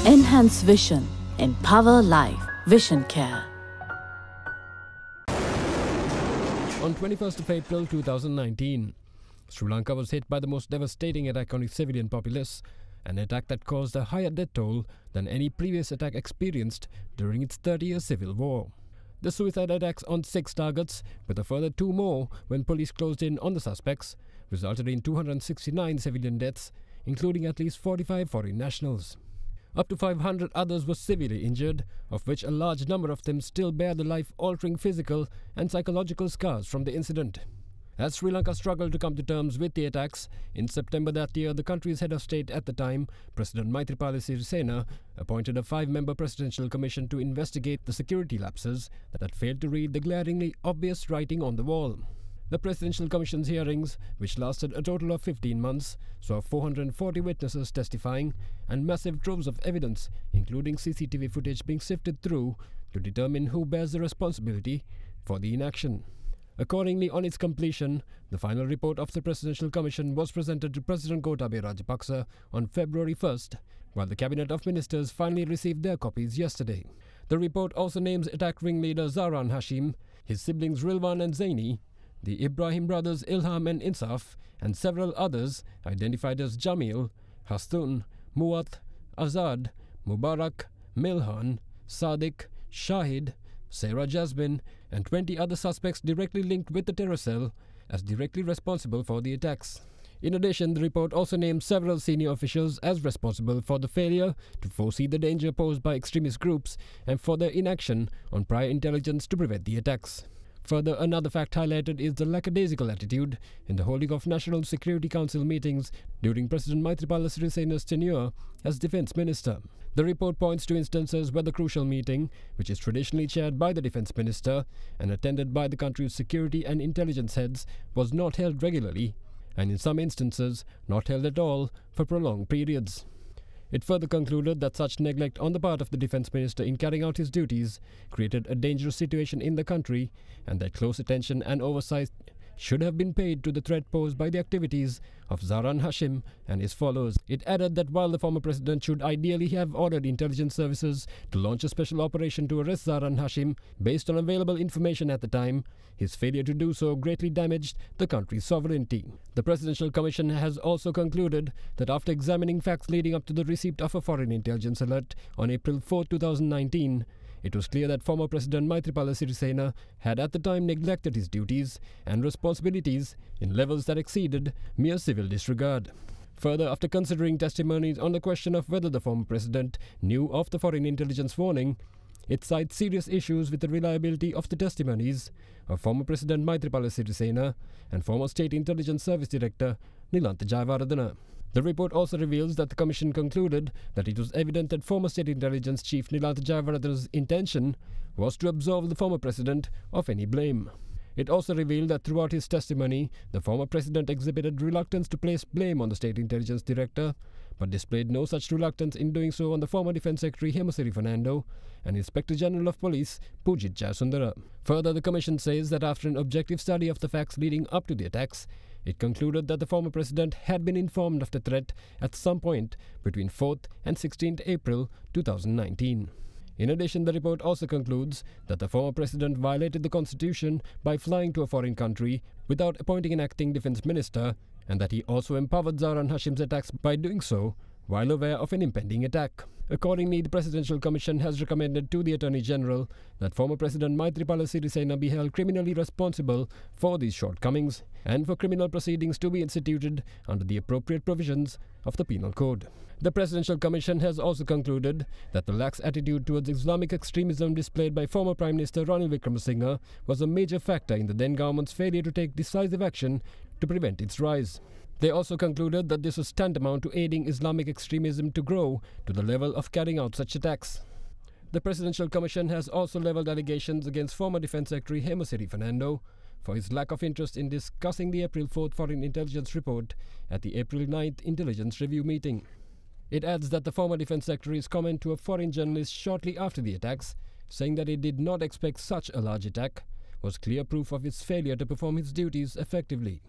Enhance vision. Empower life. Vision Care. On 21st of April 2019, Sri Lanka was hit by the most devastating attack on its civilian populace, an attack that caused a higher death toll than any previous attack experienced during its 30-year civil war. The suicide attacks on 6 targets, with a further 2 more when police closed in on the suspects, resulted in 269 civilian deaths, including at least 45 foreign nationals. Up to 500 others were severely injured, of which a large number of them still bear the life-altering physical and psychological scars from the incident. As Sri Lanka struggled to come to terms with the attacks, in September that year, the country's head of state at the time, President Maithripala Sirisena, appointed a 5-member presidential commission to investigate the security lapses that failed to read the glaringly obvious writing on the wall. The Presidential Commission's hearings, which lasted a total of 15 months, saw 440 witnesses testifying and massive troves of evidence, including CCTV footage, being sifted through to determine who bears the responsibility for the inaction. Accordingly, on its completion, the final report of the Presidential Commission was presented to President Gotabaya Rajapaksa on February 1st, while the Cabinet of Ministers finally received their copies yesterday. The report also names attack ringleader Zahran Hashim, his siblings Rilwan and Zaini, the Ibrahim brothers Ilham and Insaf, and several others identified as Jamil, Hastun, Muat, Azad, Mubarak, Milhan, Sadiq, Shahid, Sarah Jasmine, and 20 other suspects directly linked with the terror cell as directly responsible for the attacks. In addition, the report also named several senior officials as responsible for the failure to foresee the danger posed by extremist groups and for their inaction on prior intelligence to prevent the attacks. Further, another fact highlighted is the lackadaisical attitude in the holding of National Security Council meetings during President Maithripala Sirisena's tenure as Defence Minister. The report points to instances where the crucial meeting, which is traditionally chaired by the Defence Minister and attended by the country's security and intelligence heads, was not held regularly, and in some instances not held at all for prolonged periods. It further concluded that such neglect on the part of the Defence Minister in carrying out his duties created a dangerous situation in the country, and that close attention and oversight should have been paid to the threat posed by the activities of Zahran Hashim and his followers. It added that while the former president should ideally have ordered intelligence services to launch a special operation to arrest Zahran Hashim based on available information at the time, his failure to do so greatly damaged the country's sovereignty. The Presidential Commission has also concluded that after examining facts leading up to the receipt of a foreign intelligence alert on April 4, 2019, it was clear that former President Maithripala Sirisena had at the time neglected his duties and responsibilities in levels that exceeded mere civil disregard. Further, after considering testimonies on the question of whether the former president knew of the foreign intelligence warning, it cites serious issues with the reliability of the testimonies of former President Maithripala Sirisena and former State Intelligence Service Director Nilantha Jayawardena. The report also reveals that the Commission concluded that it was evident that former State Intelligence Chief Nilantha Jayawardena's intention was to absolve the former president of any blame. It also revealed that throughout his testimony, the former president exhibited reluctance to place blame on the State Intelligence Director, but displayed no such reluctance in doing so on the former Defence Secretary Hemasiri Fernando and Inspector General of Police Pujith Jayasundara. Further, the Commission says that after an objective study of the facts leading up to the attacks, it concluded that the former president had been informed of the threat at some point between 4th and 16th April 2019. In addition, the report also concludes that the former president violated the constitution by flying to a foreign country without appointing an acting defense minister, and that he also empowered Zahran Hashim's attacks by doing so while aware of an impending attack. Accordingly, the Presidential Commission has recommended to the Attorney General that former President Maithripala Sirisena be held criminally responsible for these shortcomings and for criminal proceedings to be instituted under the appropriate provisions of the Penal Code. The Presidential Commission has also concluded that the lax attitude towards Islamic extremism displayed by former Prime Minister Ranil Wickremesinghe was a major factor in the then government's failure to take decisive action to prevent its rise. They also concluded that this was tantamount to aiding Islamic extremism to grow to the level of carrying out such attacks. The Presidential Commission has also levelled allegations against former Defence Secretary Hemasiri Fernando for his lack of interest in discussing the April 4th Foreign Intelligence Report at the April 9th Intelligence Review meeting. It adds that the former Defence Secretary's comment to a foreign journalist shortly after the attacks, saying that he did not expect such a large attack, was clear proof of his failure to perform his duties effectively.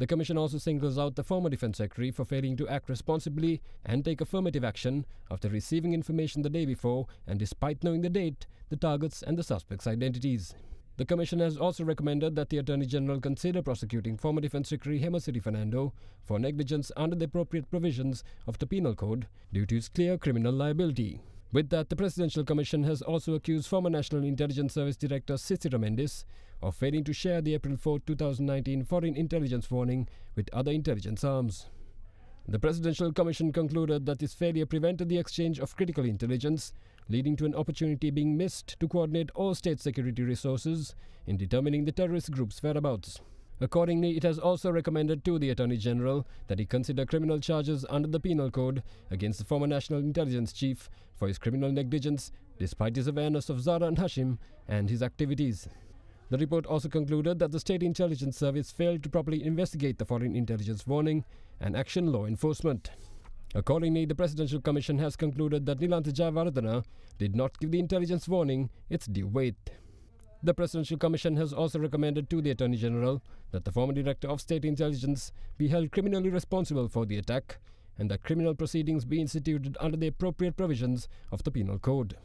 The Commission also singles out the former Defence Secretary for failing to act responsibly and take affirmative action after receiving information the day before and despite knowing the date, the targets and the suspects' identities. The Commission has also recommended that the Attorney General consider prosecuting former Defence Secretary Hemasiri Fernando for negligence under the appropriate provisions of the Penal Code due to his clear criminal liability. With that, the Presidential Commission has also accused former National Intelligence Service Director Cicero Mendes of failing to share the April 4, 2019 foreign intelligence warning with other intelligence arms. The Presidential Commission concluded that this failure prevented the exchange of critical intelligence, leading to an opportunity being missed to coordinate all state security resources in determining the terrorist group's whereabouts. Accordingly, it has also recommended to the Attorney General that he consider criminal charges under the Penal Code against the former National Intelligence Chief for his criminal negligence, despite his awareness of Zara and Hashim and his activities. The report also concluded that the State Intelligence Service failed to properly investigate the foreign intelligence warning and action law enforcement. Accordingly, the Presidential Commission has concluded that Nilantha Jayawardena did not give the intelligence warning its due weight. The Presidential Commission has also recommended to the Attorney General that the former Director of State Intelligence be held criminally responsible for the attack and that criminal proceedings be instituted under the appropriate provisions of the Penal Code.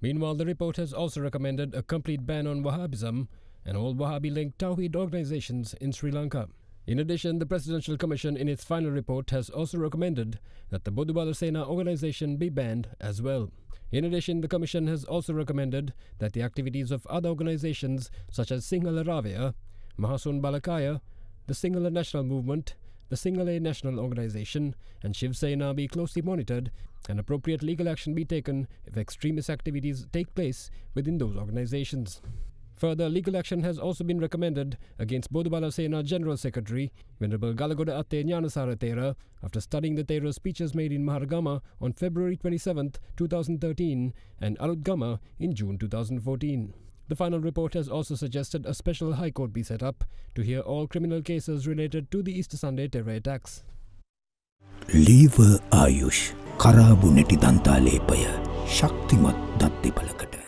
Meanwhile, the report has also recommended a complete ban on Wahhabism and all Wahhabi-linked Tawhid organizations in Sri Lanka. In addition, the Presidential Commission in its final report has also recommended that the Bodubala Sena organization be banned as well. In addition, the Commission has also recommended that the activities of other organizations such as Sinhala Ravaya, Mahasun Balakaya, the Sinhala National Movement, the Sinhala National Organization and Shiv Sena be closely monitored and appropriate legal action be taken if extremist activities take place within those organizations. Further, legal action has also been recommended against Bodubala Sena General Secretary Venerable Galagoda Atte Nyanasara Thera after studying the Thera's speeches made in Maharagama on February 27, 2013 and Alutgama in June 2014. The final report has also suggested a special High Court be set up to hear all criminal cases related to the Easter Sunday terror attacks. Lever Ayush Karabu Neti Danta Lepaya Shaktimat Datti Palakata